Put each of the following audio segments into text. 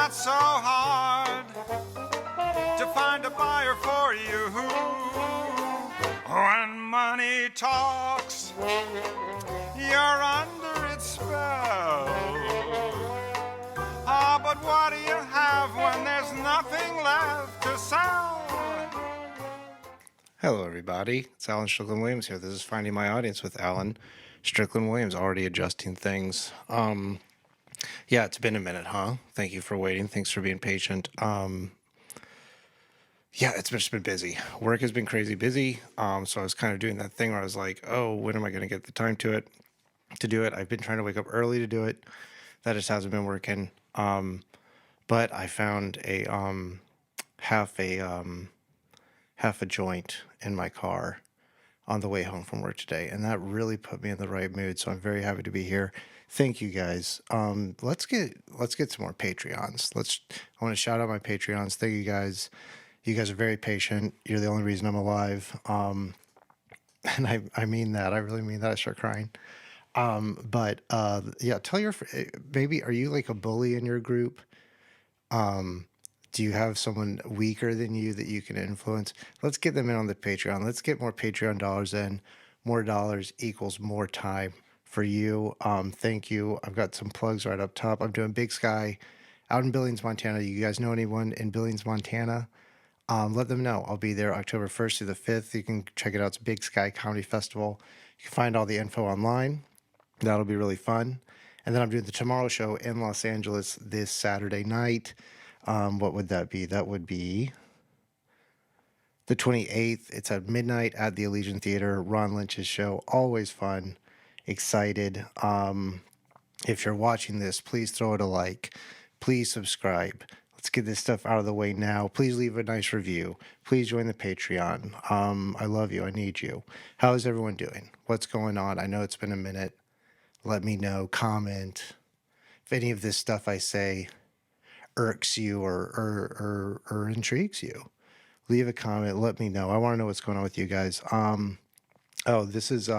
not so hard to find a buyer for you. When money talks, you're under its spell. Ah, but what do you have when there's nothing left to sell? Hello, everybody. It's Alan Strickland Williams here. This is Finding My Audience with Alan Strickland Williams, already adjusting things. Yeah, it's been a minute, huh? Thank you for waiting. Thanks for being patient. Yeah, it's just been busy. Work has been crazy busy. So I was kind of doing that thing where I was like, oh, when am I going to get the time to do it? I've been trying to wake up early to do it. That just hasn't been working. But I found a half a joint in my car on the way home from work today, and that really put me in the right mood. So I'm very happy to be here. Thank you guys. Let's get some more Patreons. I want to shout out my Patreons. Thank you guys. You guys are very patient. You're the only reason I'm alive. And I mean that. I really mean that. I start crying. But yeah, tell your maybe, are you like a bully in your group? Do you have someone weaker than you that you can influence? Let's get them in on the Patreon. Let's get more Patreon dollars in. More dollars equals more time for you. Thank you. I've got some plugs right up top. I'm doing Big Sky out in Billings, Montana. You guys know anyone in Billings, Montana? Let them know. I'll be there October 1st through the 5th. You can check it out. It's Big Sky Comedy Festival. You can find all the info online. That'll be really fun. And then I'm doing the Tomorrow Show in Los Angeles this Saturday night. What would that be? That would be the 28th. It's at midnight at the Allegiant Theater. Ron Lynch's show. Always fun. Excited. If you're watching this, please throw it a like. Please subscribe. Let's get this stuff out of the way now. Please leave a nice review. Please join the Patreon. I love you. I need you. How is everyone doing? What's going on? I know it's been a minute. Let me know. Comment. If any of this stuff I say irks you or intrigues you, leave a comment. Let me know. I want to know what's going on with you guys. This is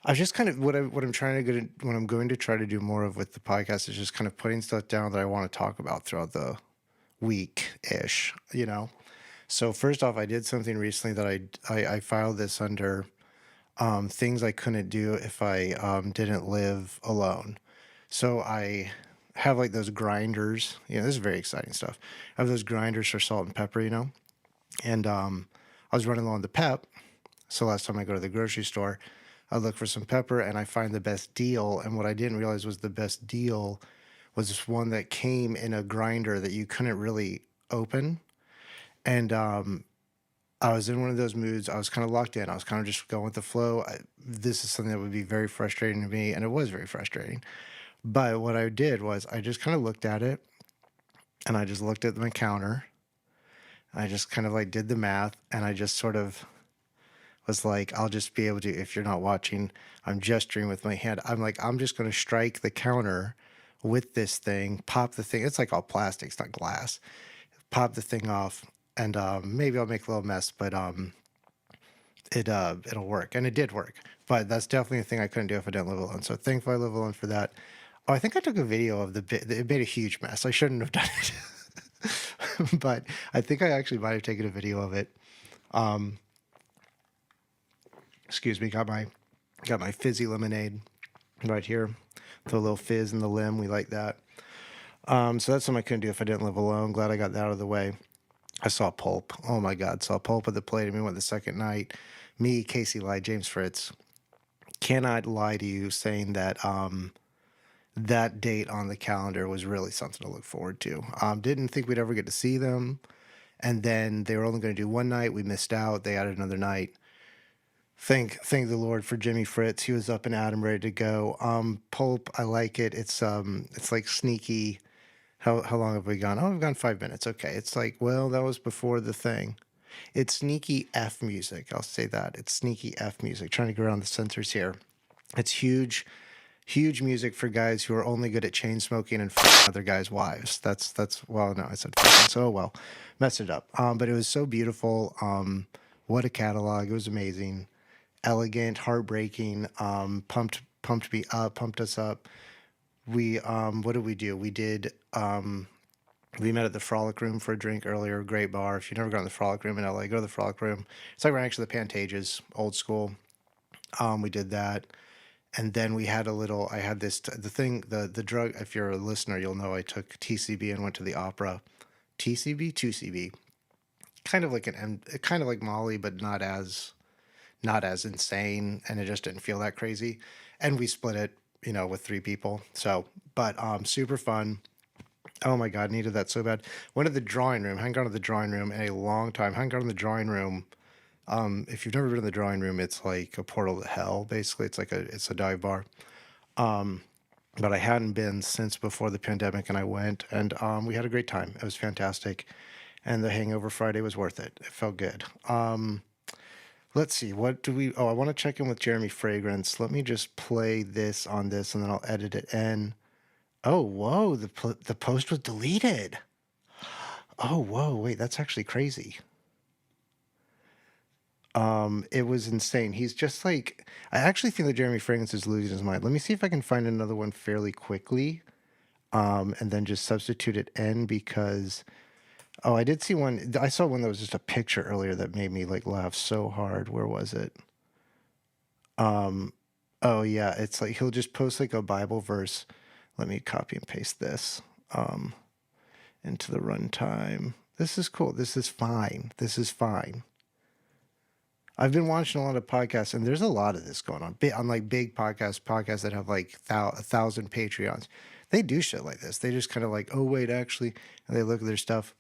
I just kind of what I'm trying to get. What I'm going to try to do more of with the podcast is just kind of putting stuff down that I want to talk about throughout the week-ish. So first off, I did something recently that I filed this under things I couldn't do if I didn't live alone. So I have like those grinders. This is very exciting stuff. I have those grinders for salt and pepper, and I was running low on the pep. So last time I go to the grocery store, I look for some pepper and I find the best deal. And what I didn't realize was the best deal was this one that came in a grinder that you couldn't really open. And I was in one of those moods. I was kind of locked in. I was kind of just going with the flow. This is something that would be very frustrating to me, and it was very frustrating. But what I did was I just kind of looked at it, and I just looked at my counter. I just kind of like did the math, and I just sort of was like, I'll just be able to, if you're not watching, I'm gesturing with my hand. I'm like, I'm just going to strike the counter with this thing, pop the thing. It's like all plastic, it's not glass. Pop the thing off, and maybe I'll make a little mess, but it'll work. And it did work. But that's definitely a thing I couldn't do if I didn't live alone. So thankfully I live alone for that. Oh, I think I took a video of it made a huge mess. I shouldn't have done it. But I think I actually might have taken a video of it. Excuse me, got my fizzy lemonade right here. Throw a little fizz in the lim. We like that. So that's something I couldn't do if I didn't live alone. Glad I got that out of the way. I saw Pulp. Oh my God, saw Pulp at the Palladium. We went the second night. Me, Casey Lai, James Fritz. Cannot lie to you saying that that date on the calendar was really something to look forward to. Didn't think we'd ever get to see them. And then they were only going to do one night. We missed out. They added another night. Thank the Lord for Jimmy Fritz. He was up and at 'em, ready to go. Pulp, I like it. It's like sneaky. How long have we gone? Oh, we've gone 5 minutes. Okay. It's like, well, that was before the thing. It's sneaky F music. I'll say that. It's sneaky F music. Trying to get around the censors here. It's huge music for guys who are only good at chain smoking and fucking other guys' wives. That's well, no, I said fucking, so well, messed it up. But it was so beautiful. What a catalog. It was amazing. Elegant, heartbreaking, pumped me up, pumped us up. We what did we do? We met at the Frolic Room for a drink earlier. Great bar. If you've never gone to the Frolic Room in LA, go to the Frolic Room. It's like right next to the Pantages, old school. We did that, and then we had a little. I had the thing, the drug. If you're a listener, you'll know I took TCB and went to the opera. TCB, 2CB, kind of like kind of like Molly, but not as insane, and it just didn't feel that crazy. And we split it, with three people. So, but super fun. Oh my God, needed that so bad. Went to the drawing room. Hadn't gone to the drawing room in a long time. Hadn't gone to the drawing room. If you've never been to the drawing room, it's like a portal to hell. Basically, it's a dive bar. But I hadn't been since before the pandemic, and I went, and we had a great time. It was fantastic, and the Hangover Friday was worth it. It felt good. Let's see. What do we? Oh, I want to check in with Jeremy Fragrance. Let me just play this on this, and then I'll edit it in. Oh, whoa! The post was deleted. Oh, whoa! Wait, that's actually crazy. It was insane. He's just like, I actually think that Jeremy Fragrance is losing his mind. Let me see if I can find another one fairly quickly, and then just substitute it in because, oh, I did see one. I saw one that was just a picture earlier that made me like laugh so hard. Where was it? Oh yeah, it's like he'll just post like a Bible verse. Let me copy and paste this into the runtime. This is cool. This is fine. This is fine. I've been watching a lot of podcasts, and there's a lot of this going on. On like big podcasts that have like 1,000 Patreons. They do shit like this. They just kind of like, oh wait, actually, and they look at their stuff.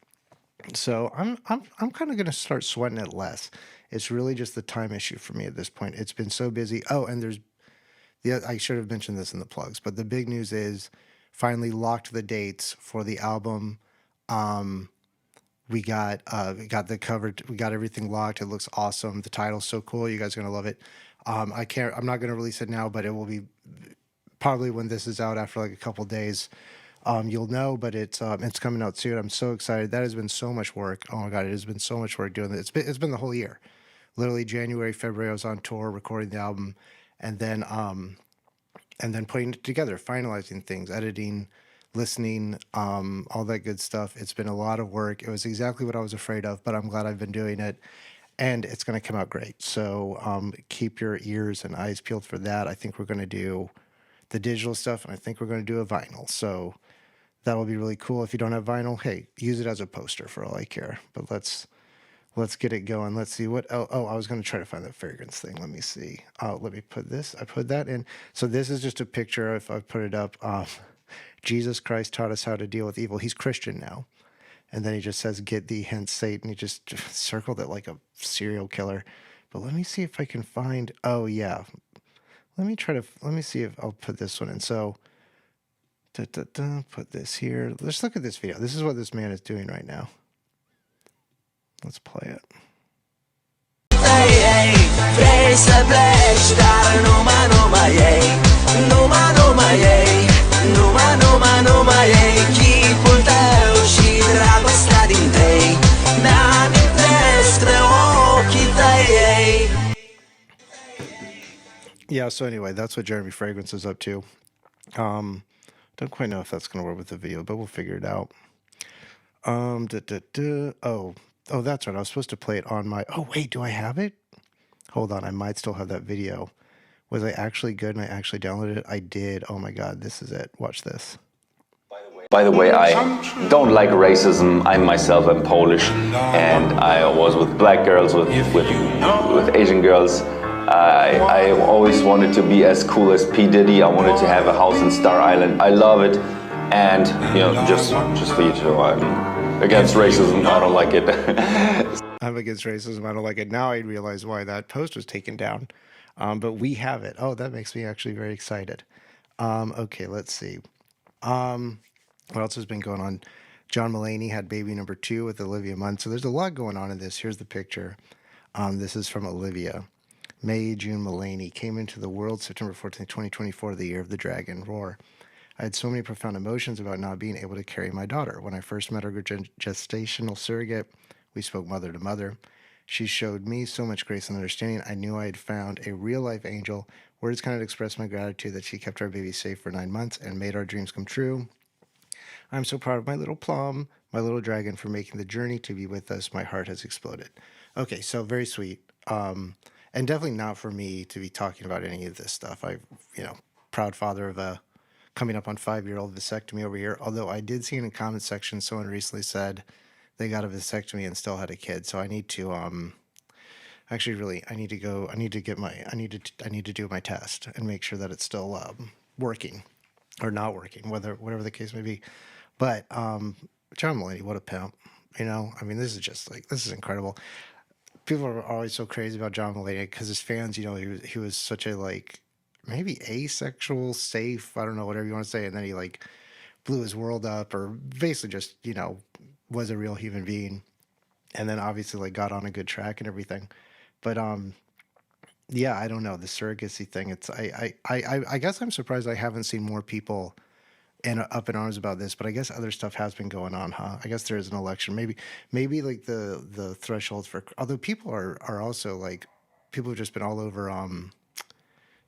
So I'm kind of gonna start sweating it less. It's really just the time issue for me at this point. It's been so busy. Oh, and I should have mentioned this in the plugs, but the big news is finally locked the dates for the album. We got the cover. We got everything locked. It looks awesome. The title's so cool. You guys are gonna love it. I'm not gonna release it now, but it will be probably when this is out after like a couple days. You'll know, but it's coming out soon. I'm so excited. That has been so much work. Oh my God, it has been so much work doing this. It's been the whole year. Literally January, February, I was on tour recording the album, and then putting it together, finalizing things, editing, listening, all that good stuff. It's been a lot of work. It was exactly what I was afraid of, but I'm glad I've been doing it, and it's going to come out great. So keep your ears and eyes peeled for that. I think we're going to do the digital stuff, and I think we're going to do a vinyl. So that will be really cool. If you don't have vinyl, hey, use it as a poster for all I care. But let's get it going. Let's see what. Oh, I was going to try to find that fragrance thing. Let me see. Let me put this. I put that in. So this is just a picture. If I put it up, Jesus Christ taught us how to deal with evil. He's Christian now, and then he just says, "Get thee hence, Satan." He just circled it like a serial killer. But let me see if I can find. Oh yeah. Let me see if I'll put this one in. So. Put this here. Let's look at this video. This is what this man is doing right now. Let's play it. Yeah, so anyway, that's what Jeremy Fragrance is up to. Don't quite know if that's going to work with the video, but we'll figure it out. Oh, that's right. I was supposed to play it on my... Oh, wait, do I have it? Hold on, I might still have that video. Was I actually good and I actually downloaded it? I did. Oh my God, this is it. Watch this. By the way, I don't like racism. I myself am Polish, and I was with black girls, with Asian girls. I always wanted to be as cool as P. Diddy. I wanted to have a house in Star Island. I love it. And, just for you to know, I'm against racism. I don't like it. I'm against racism. I don't like it. Now I realize why that post was taken down. But we have it. Oh, that makes me actually very excited. Okay, let's see. What else has been going on? John Mulaney had baby number 2 with Olivia Munn. So there's a lot going on in this. Here's the picture. This is from Olivia. May June Mulaney came into the world September 14th, 2024, the year of the dragon roar. I had so many profound emotions about not being able to carry my daughter. When I first met her gestational surrogate, we spoke mother to mother. She showed me so much grace and understanding. I knew I had found a real life angel. Words cannot express my gratitude that she kept our baby safe for 9 months and made our dreams come true. I'm so proud of my little Plum, my little dragon, for making the journey to be with us. My heart has exploded. Okay, so very sweet. And definitely not for me to be talking about any of this stuff. Proud father of a coming up on 5-year-old vasectomy over here. Although I did see in the comment section someone recently said they got a vasectomy and still had a kid. So I need to actually really I need to go. I need to do my test and make sure that it's still working or not working, whatever the case may be. But John Mulaney, what a pimp. I mean, this is incredible. People are always so crazy about John Mulaney because his fans, he was such a maybe asexual, safe, I don't know, whatever you want to say, and then he blew his world up, or basically just was a real human being, and then obviously got on a good track and everything. But yeah, I don't know, the surrogacy thing. It's I guess I'm surprised I haven't seen more people up in arms about this, but I guess other stuff has been going on, huh? I guess there is an election. Maybe the thresholds for, although people are also people have just been all over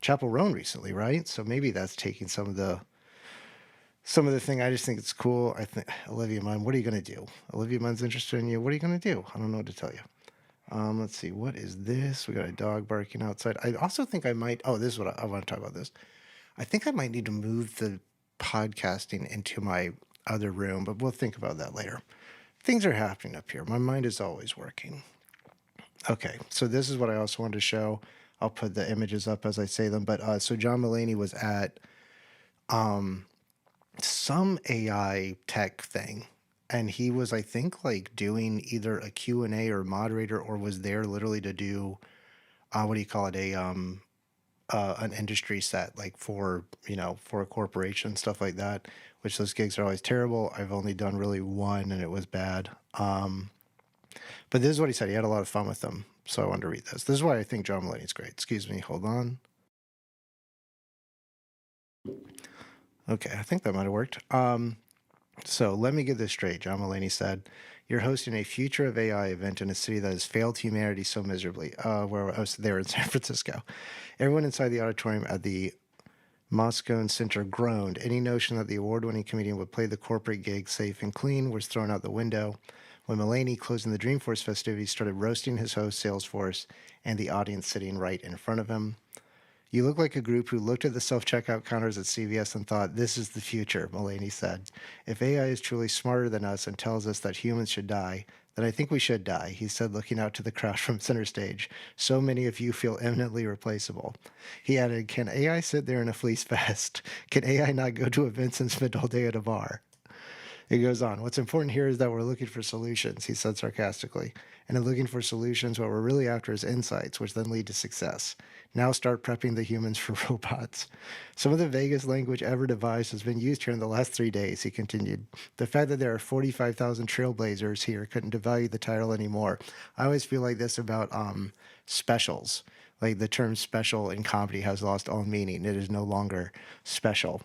Chapel Roan recently, right? So maybe that's taking some of the thing. I just think it's cool. I think Olivia Munn, what are you gonna do? Olivia Munn's interested in you. What are you gonna do? I don't know what to tell you. Let's see. What is this? We got a dog barking outside. I also think I might. Oh, this is what I want to talk about. This. I think I might need to move the podcasting into my other room, but we'll think about that later. Things are happening up here. My mind is always working. Okay, so this is what I also wanted to show. I'll put the images up as I say them. But so John Mulaney was at some AI tech thing, and he was, I think, doing either a Q&A or moderator, or was there literally to do what do you call it, an industry set, for for a corporation, stuff like that, which those gigs are always terrible. I've only done really one and it was bad. But this is what he said. He had a lot of fun with them, so I wanted to read this. This is why I think John Mulaney's great. Excuse me, hold on. Okay, I think that might have worked. So let me get this straight. John Mulaney said, "You're hosting a Future of AI event in a city that has failed humanity so miserably." Where I was there in San Francisco. Everyone inside the auditorium at the Moscone Center groaned. Any notion that the award-winning comedian would play the corporate gig safe and clean was thrown out the window when Mulaney, closing the Dreamforce festivities, started roasting his host, Salesforce, and the audience sitting right in front of him. "You look like a group who looked at the self-checkout counters at CVS and thought, this is the future," Mulaney said. "If AI is truly smarter than us and tells us that humans should die, then I think we should die," he said, looking out to the crowd from center stage. "So many of you feel eminently replaceable." He added, "Can AI sit there in a fleece vest? Can AI not go to events and spend all day at a bar?" It goes on. "What's important here is that we're looking for solutions," he said sarcastically. "And in looking for solutions, what we're really after is insights, which then lead to success. Now start prepping the humans for robots." "Some of the vaguest language ever devised has been used here in the last 3 days," he continued. "The fact that there are 45,000 trailblazers here couldn't devalue the title anymore." I always feel like this about specials. The term special in comedy has lost all meaning. It is no longer special.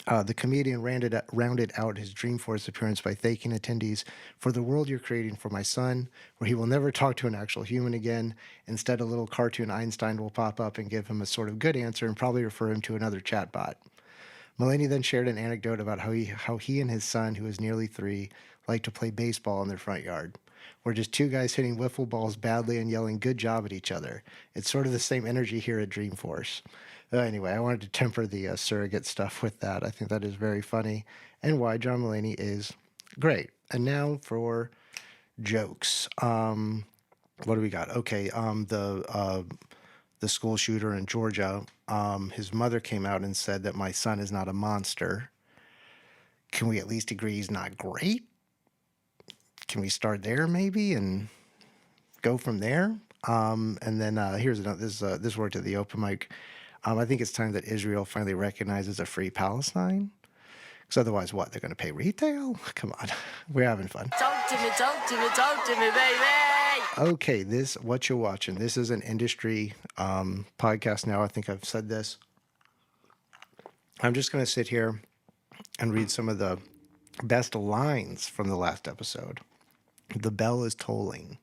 The comedian rounded out his Dreamforce appearance by thanking attendees for the world you're creating for my son, where he will never talk to an actual human again. Instead, a little cartoon Einstein will pop up and give him a sort of good answer and probably refer him to another chatbot. Mulaney then shared an anecdote about how he and his son, who is nearly 3, like to play baseball in their front yard. "We're just two guys hitting wiffle balls badly and yelling good job at each other. It's sort of the same energy here at Dreamforce." Anyway, I wanted to temper the surrogate stuff with that. I think that is very funny and why John Mulaney is great. And now for jokes. What do we got? Okay, the school shooter in Georgia, his mother came out and said that my son is not a monster. Can we at least agree he's not great? Can we start there maybe and go from there? And then here's another. This worked at the open mic. I think it's time that Israel finally recognizes a free Palestine. Because otherwise, what? They're going to pay retail? Come on. We're having fun. Talk to me, baby. Okay, what you're watching. This is an industry podcast now. I think I've said this. I'm just going to sit here and read some of the best lines from the last episode. "The bell is tolling.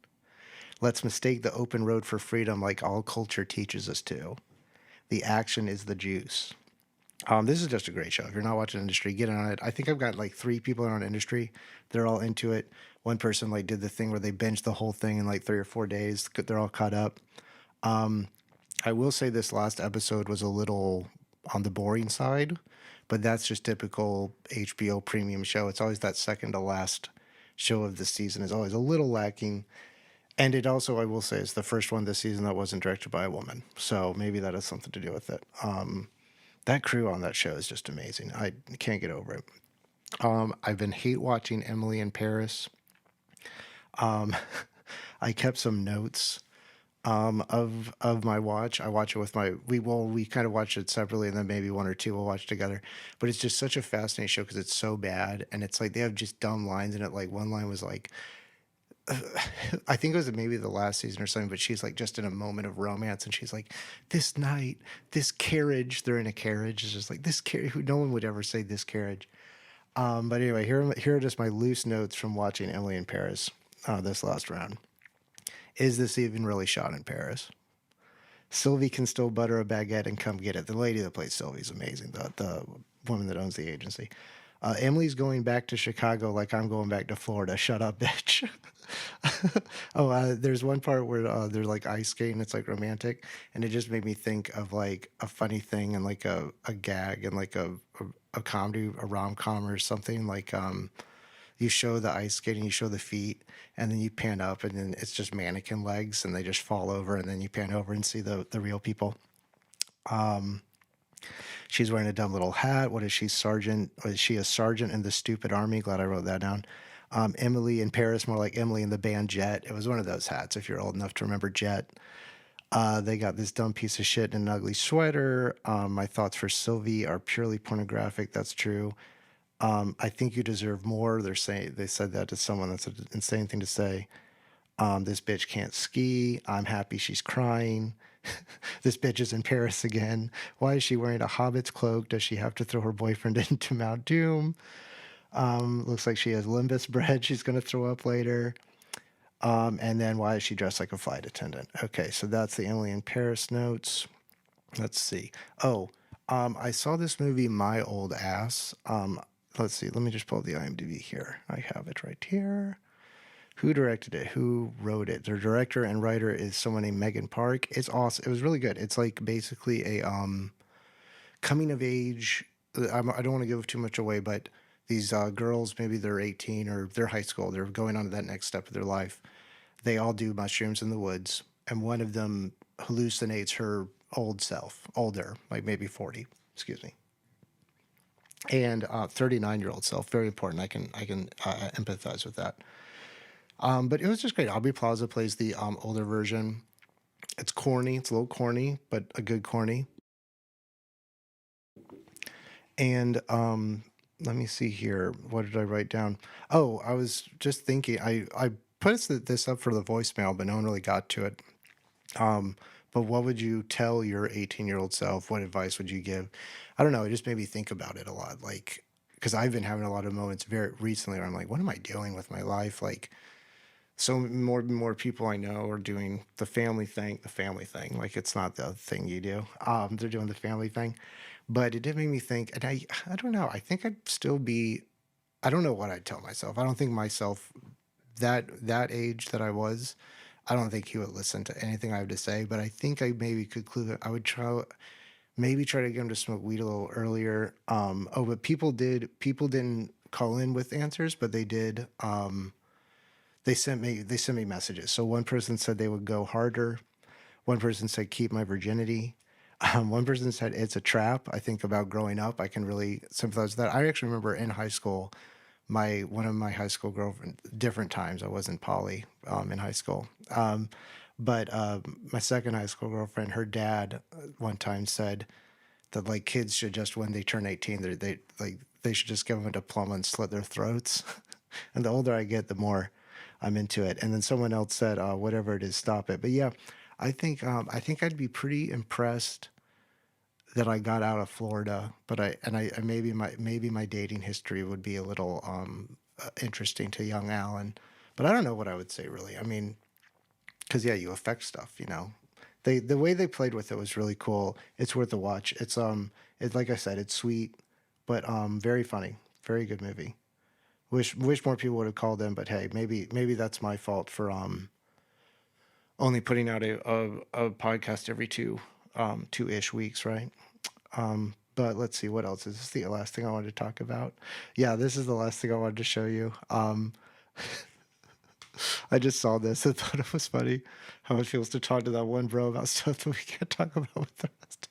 Let's mistake the open road for freedom like all culture teaches us to. The action is the juice. This is just a great show. If you're not watching Industry, get on it. I think I've got like 3 people on Industry. They're all into it. One person like did the thing where they binged the whole thing in like 3 or 4 days. They're all caught up. I will say this last episode was a little on the boring side, but that's just typical HBO premium show. It's always that second to last show of the season is always a little lacking. And it also, I will say, is the first one this season that wasn't directed by a woman. So maybe that has something to do with it. That crew on that show is just amazing. I can't get over it. I've been hate watching Emily in Paris. I kept some notes of my watch. I watch it with we kind of watch it separately, and then maybe one or two we'll watch together. But it's just such a fascinating show because it's so bad, and it's like they have just dumb lines in it. Like one line was like, I think it was maybe the last season or something, but she's like just in a moment of romance, and she's like, "This night, this carriage." They're in a carriage. It's just like this carriage. No one would ever say this carriage. But anyway, here are just my loose notes from watching Emily in Paris this last round. Is this even really shot in Paris? Sylvie can still butter a baguette and come get it. The lady that plays Sylvie is amazing. The woman that owns the agency. Emily's going back to Chicago like I'm going back to Florida. Shut up, bitch. There's one part where they're like ice skating. It's like romantic, and it just made me think of like a funny thing and like a gag and like a comedy, a rom-com or something. Like you show the ice skating, you show the feet, and then you pan up, and then it's just mannequin legs, and they just fall over, and then you pan over and see the real people. She's wearing a dumb little hat. What is she, sergeant? Is she a sergeant in the stupid army? Glad I wrote that down. Emily in Paris, more like Emily in the band Jet. It was one of those hats, if you're old enough to remember Jet. They got this dumb piece of shit in an ugly sweater. My thoughts for Sylvie are purely pornographic. That's true. I think you deserve more. They said that to someone. That's an insane thing to say. This bitch can't ski. I'm happy she's crying. This bitch is in Paris again. Why is she wearing a hobbit's cloak? Does she have to throw her boyfriend into Mount Doom? Looks like she has limbus bread she's going to throw up later. And then why is she dressed like a flight attendant? Okay, so that's the Emily in Paris notes. Let's see. I saw this movie, My Old Ass. Let's see. Let me just pull up the IMDb here. I have it right here. Who directed it? Who wrote it? Their director and writer is someone named Megan Park. It's awesome. It was really good. It's like basically a coming of age. I don't want to give too much away, but these girls, maybe they're 18 or they're high school. They're going on to that next step of their life. They all do mushrooms in the woods, and one of them hallucinates her old self, older, like maybe 40. Excuse me. And 39-year-old self, very important. I can empathize with that. But it was just great. Aubrey Plaza plays the older version. It's corny. It's a little corny, but a good corny. And let me see here. What did I write down? Oh, I was just thinking. I put this up for the voicemail, but no one really got to it. But what would you tell your 18-year-old self? What advice would you give? I don't know. It just made me think about it a lot. Like, because I've been having a lot of moments very recently where I'm like, what am I doing with my life? Like, so more people I know are doing the family thing. Like, it's not the thing you do. They're doing the family thing. But it did make me think, and I don't know. I think I'd still be. I don't know what I'd tell myself. I don't think myself that age that I was. I don't think he would listen to anything I have to say. But I think I maybe could clue that I would maybe try to get him to smoke weed a little earlier. But people didn't call in with answers, but they did. They sent me messages. So one person said they would go harder. One person said keep my virginity. One person said it's a trap. I think about growing up. I can really sympathize with that. I actually remember in high school, one of my high school girlfriends, different times. I wasn't poly in high school. But my second high school girlfriend, her dad one time said that like kids should just, when they turn 18, they should just give them a diploma and slit their throats. And the older I get, the more I'm into it. And then someone else said, whatever it is, stop it. But yeah, I think I'd be pretty impressed that I got out of Florida, but maybe my dating history would be a little interesting to young Alan, but I don't know what I would say really. I mean, because yeah, you affect stuff. The way they played with it was really cool. It's worth a watch. It's like I said, it's sweet, but very funny. Very good movie. Wish more people would have called in, but hey, maybe that's my fault for only putting out a podcast every two-ish weeks, right? But let's see, what else is this the last thing I wanted to talk about? Yeah, this is the last thing I wanted to show you. I just saw this and thought it was funny how it feels to talk to that one bro about stuff that we can't talk about with the rest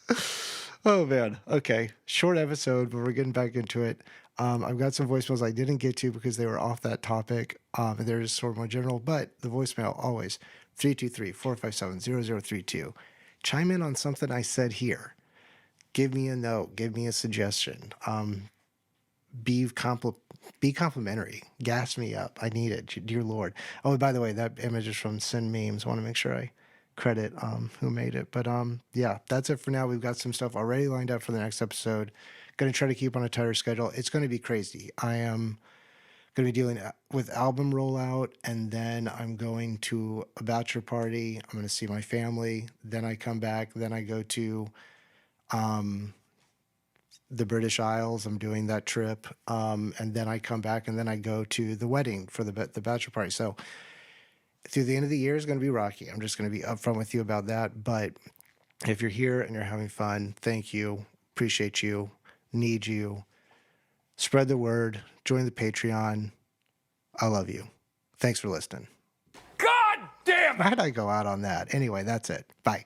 of them. Oh man. Okay. Short episode, but we're getting back into it. I've got some voicemails I didn't get to because they were off that topic. And they're just sort of more general, but the voicemail always 323-457-0032. Chime in on something I said here. Give me a note. Give me a suggestion. Be complimentary. Gas me up. I need it. Dear Lord. Oh, by the way, that image is from Sin Memes. Want to make sure I credit who made it. But yeah, that's it for now. We've got some stuff already lined up for the next episode. Going to try to keep on a tighter schedule. It's going to be crazy. I am going to be dealing with album rollout, and then I'm going to a bachelor party. I'm going to see my family. Then I come back. Then I go to the British Isles. I'm doing that trip. And then I come back, and then I go to the wedding for the bachelor party. So through the end of the year is going to be rocky. I'm just going to be upfront with you about that. But if you're here and you're having fun, thank you. Appreciate you. Need you. Spread the word. Join the Patreon. I love you. Thanks for listening. God damn it! How'd I go out on that? Anyway, that's it. Bye.